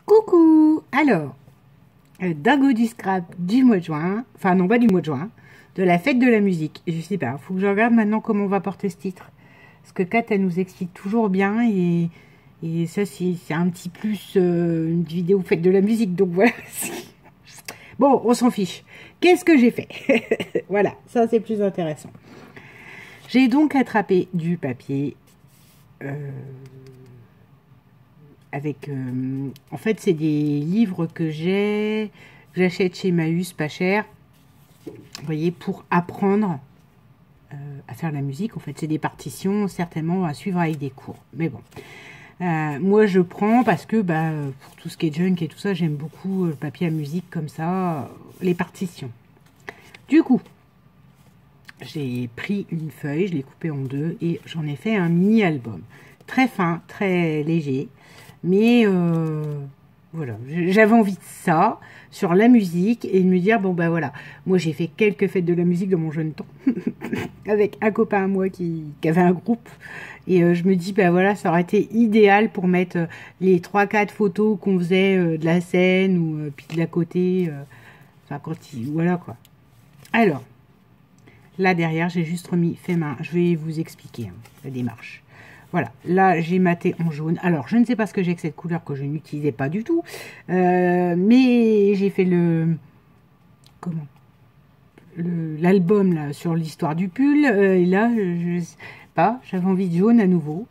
Coucou. Alors, dingo du scrap du mois de juin, enfin non pas du mois de juin, de la fête de la musique. Je sais pas, faut que je regarde maintenant comment on va porter ce titre. Parce que Kat, elle nous explique toujours bien et ça c'est un petit plus, une vidéo fête de la musique, donc voilà. Bon, on s'en fiche. Qu'est-ce que j'ai fait? Voilà, ça c'est plus intéressant. J'ai donc attrapé du papier avec... en fait, c'est des livres que j'achète chez Emmaüs, pas cher. Vous voyez, pour apprendre à faire la musique. En fait, c'est des partitions, certainement, à suivre avec des cours. Mais bon. Moi, je prends parce que, pour tout ce qui est junk et tout ça, j'aime beaucoup le papier à musique comme ça, les partitions. Du coup, j'ai pris une feuille, je l'ai coupée en deux et j'en ai fait un mini-album. Très fin, très léger. Mais voilà, j'avais envie de ça, sur la musique, et de me dire, bon ben voilà, moi j'ai fait quelques fêtes de la musique dans mon jeune temps, avec un copain à moi qui avait un groupe, et je me dis, ben voilà, ça aurait été idéal pour mettre les 3-4 photos qu'on faisait de la scène, ou puis de la côté, enfin quand il, voilà quoi. Alors, là derrière, j'ai juste remis fait main, je vais vous expliquer la démarche. Voilà, là j'ai maté en jaune. Alors, je ne sais pas ce que j'ai avec cette couleur que je n'utilisais pas du tout. Mais j'ai fait l'album là sur l'histoire du pull. Et là, je sais pas, j'avais envie de jaune à nouveau.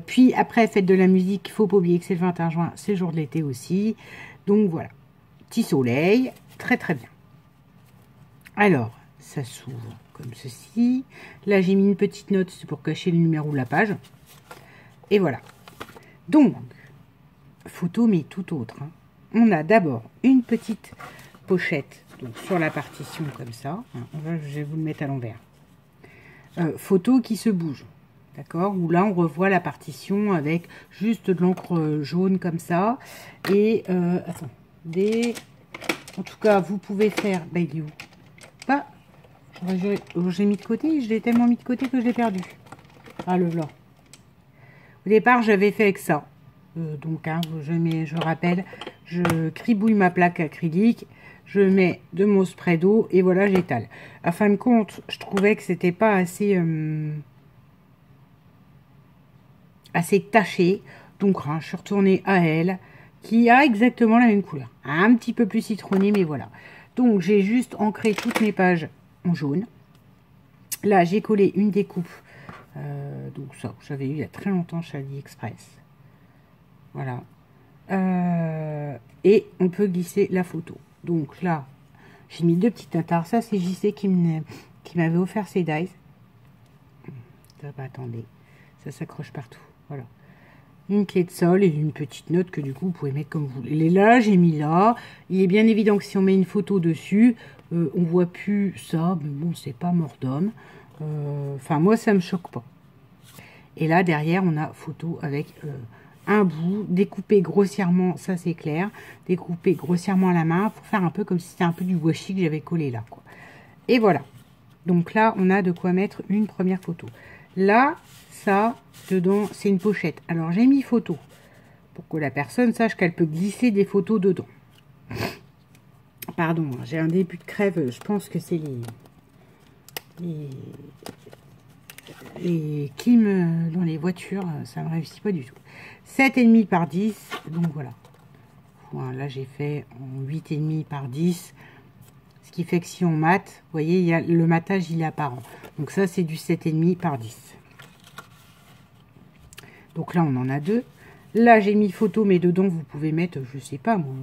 Puis après, fête de la musique, il ne faut pas oublier que c'est le 21 juin, c'est le jour de l'été aussi. Donc voilà, petit soleil, très très bien. Alors, ça s'ouvre comme ceci. Là, j'ai mis une petite note, c'est pour cacher le numéro de la page. Et voilà. Donc, photo, mais tout autre. Hein. On a d'abord une petite pochette donc sur la partition comme ça. Je vais vous le mettre à l'envers. Photo qui se bouge. D'accord? Où là, on revoit la partition avec juste de l'encre jaune comme ça. Et, attendez. En tout cas, vous pouvez faire... Bah, il est où? Bah, j'ai mis de côté. Je l'ai tellement mis de côté que je l'ai perdu. Ah, le blanc. Au départ, j'avais fait avec ça. Donc, hein, je rappelle, je cribouille ma plaque acrylique, je mets de mon spray d'eau et voilà, j'étale. À fin de compte, je trouvais que c'était pas assez taché. Donc, hein, je suis retournée à elle, qui a exactement la même couleur. Un petit peu plus citronné, mais voilà. Donc, j'ai juste ancré toutes mes pages en jaune. Là, j'ai collé une découpe. Donc ça, j'avais eu il y a très longtemps chez AliExpress. Voilà. Et on peut glisser la photo. Donc là, j'ai mis deux petites notes. Alors ça, c'est JC qui m'avait offert ces dies. Ça va, attendez. Ça s'accroche partout. Voilà. Une clé de sol et une petite note que du coup, vous pouvez mettre comme vous voulez. Là, j'ai mis là. Il est bien évident que si on met une photo dessus, on voit plus ça. Mais bon, c'est pas mort d'homme. Enfin, moi, ça me choque pas. Et là, derrière, on a photo avec un bout découpé grossièrement, ça c'est clair, découpé grossièrement à la main pour faire un peu comme si c'était un peu du washi que j'avais collé là, quoi. Et voilà. Donc là, on a de quoi mettre une première photo. Là, ça, dedans, c'est une pochette. Alors, j'ai mis photo pour que la personne sache qu'elle peut glisser des photos dedans. Pardon, j'ai un début de crève, je pense que c'est les clims dans les voitures, ça ne me réussit pas du tout. 7,5 par 10, donc voilà. Là, j'ai fait en 8,5 par 10, ce qui fait que si on mate, vous voyez, il y a, le matage, il est apparent. Donc ça, c'est du 7,5 par 10. Donc là, on en a deux. Là, j'ai mis photo, mais dedans, vous pouvez mettre, je sais pas, moi...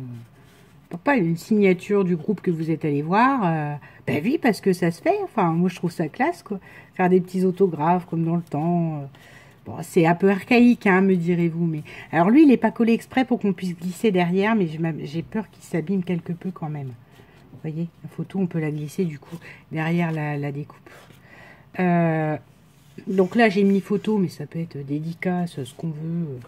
Pas une signature du groupe que vous êtes allé voir. Ben oui, parce que ça se fait. Enfin, moi, je trouve ça classe, quoi. Faire des petits autographes, comme dans le temps. Bon, c'est un peu archaïque, hein, me direz-vous. Mais alors, lui, il n'est pas collé exprès pour qu'on puisse glisser derrière, mais j'ai peur qu'il s'abîme quelque peu quand même. Vous voyez, la photo, on peut la glisser, du coup, derrière la découpe. Donc là, j'ai mis photo, mais ça peut être dédicace, ce qu'on veut.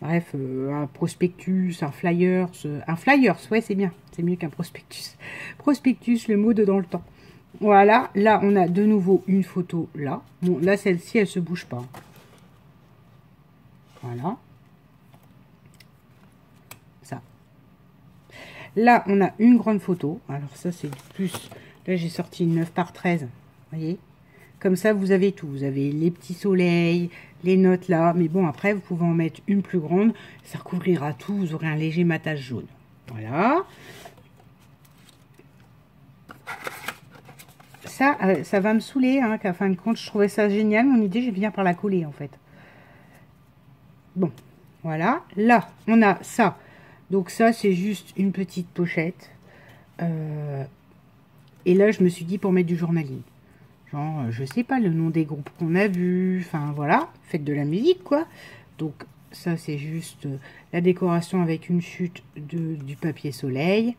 Bref, un prospectus, un flyers, ouais, c'est bien, c'est mieux qu'un prospectus. Prospectus, le mot de dans le temps. Voilà, là, on a de nouveau une photo, là. Bon, là, celle-ci, elle se bouge pas. Voilà. Là, on a une grande photo. Alors ça, c'est plus... Là, j'ai sorti une 9 par 13. Vous voyez? Comme ça, vous avez tout. Vous avez les petits soleils, les notes là. Mais bon, après, vous pouvez en mettre une plus grande. Ça recouvrira tout. Vous aurez un léger matage jaune. Voilà. Ça va me saouler, hein, qu'à fin de compte, je trouvais ça génial. Mon idée, je viens par la coller, en fait. Bon, voilà. Là, on a ça. Donc ça, c'est juste une petite pochette. Et là, je me suis dit pour mettre du journaling. Genre, je sais pas le nom des groupes qu'on a vus. Enfin, voilà. Faites de la musique, quoi. Donc, ça, c'est juste la décoration avec une chute du papier soleil.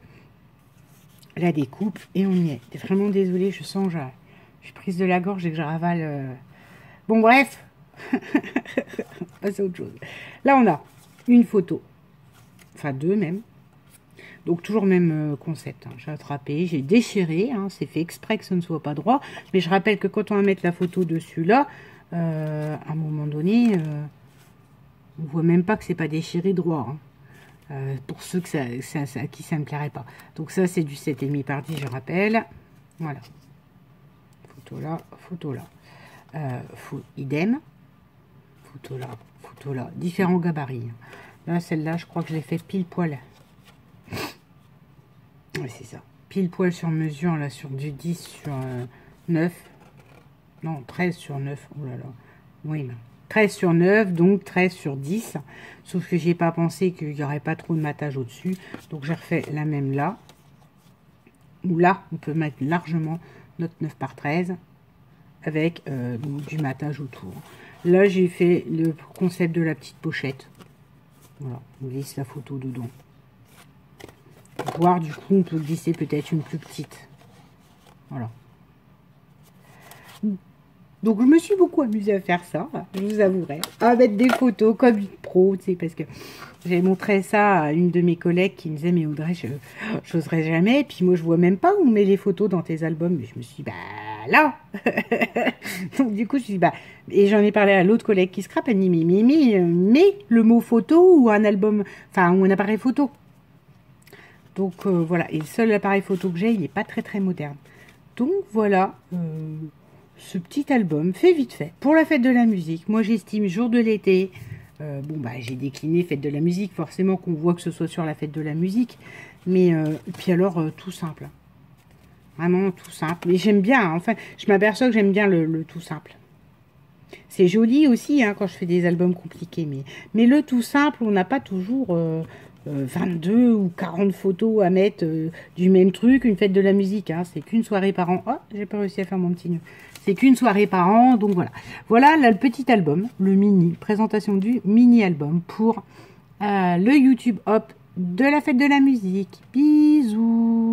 La découpe et on y est. T'es vraiment désolée, je sens, je suis prise de la gorge et que je ravale. Bon, bref, passer à autre chose. Là, on a une photo, enfin deux même. Donc, toujours même concept. Hein. J'ai attrapé, j'ai déchiré, hein. C'est fait exprès que ce ne soit pas droit. Mais je rappelle que quand on va mettre la photo dessus, là, à un moment donné, on voit même pas que c'est pas déchiré droit. Hein. Pour ceux que à qui ça ne me plairait pas. Donc ça, c'est du 7,5 par 10, je rappelle. Voilà. Photo là, photo là. Idem. Photo là. Différents gabarits. Là, celle-là, je crois que je l'ai fait pile poil. Oui, c'est ça. Pile poil sur mesure, là, sur du 10 sur 9. Non, 13 sur 9. Oh là là. Oui, mais 13 sur 9, donc 13 sur 10. Sauf que j'ai pas pensé qu'il n'y aurait pas trop de matage au-dessus. Donc j'ai refait la même là. Ou là, on peut mettre largement notre 9 par 13 avec donc, du matage autour. Là, j'ai fait le concept de la petite pochette. Voilà, on glisse la photo dedans. Voire du coup, on peut glisser peut-être une plus petite. Voilà. Donc, je me suis beaucoup amusée à faire ça, je vous avouerai. À mettre des photos comme une pro, tu sais, parce que j'ai montré ça à une de mes collègues qui me disait, mais Audrey, j'oserais jamais. Et puis moi, je vois même pas où on met les photos dans tes albums. Mais je me suis dit, bah là. Donc, du coup, je me suis dit, bah. Et j'en ai parlé à l'autre collègue qui scrape. Elle me dit, mais le mot photo ou un album, enfin, ou un appareil photo. Donc, voilà. Et le seul appareil photo que j'ai, il n'est pas très, très moderne. Donc, voilà. Ce petit album fait vite fait pour la fête de la musique. Moi, j'estime jour de l'été. Bon, bah, j'ai décliné fête de la musique. Forcément qu'on voit que ce soit sur la fête de la musique. Mais, puis alors, tout simple. Vraiment tout simple. Mais j'aime bien. Hein. Enfin, je m'aperçois que j'aime bien le tout simple. C'est joli aussi hein, quand je fais des albums compliqués. Mais le tout simple, on n'a pas toujours 22 ou 40 photos à mettre du même truc. Une fête de la musique, hein. C'est qu'une soirée par an. Oh, j'ai pas réussi à faire mon petit nœud. C'est qu'une soirée par an, donc voilà. Voilà là, le petit album, le mini, présentation du mini-album pour le YouTube Hop de la fête de la musique. Bisous.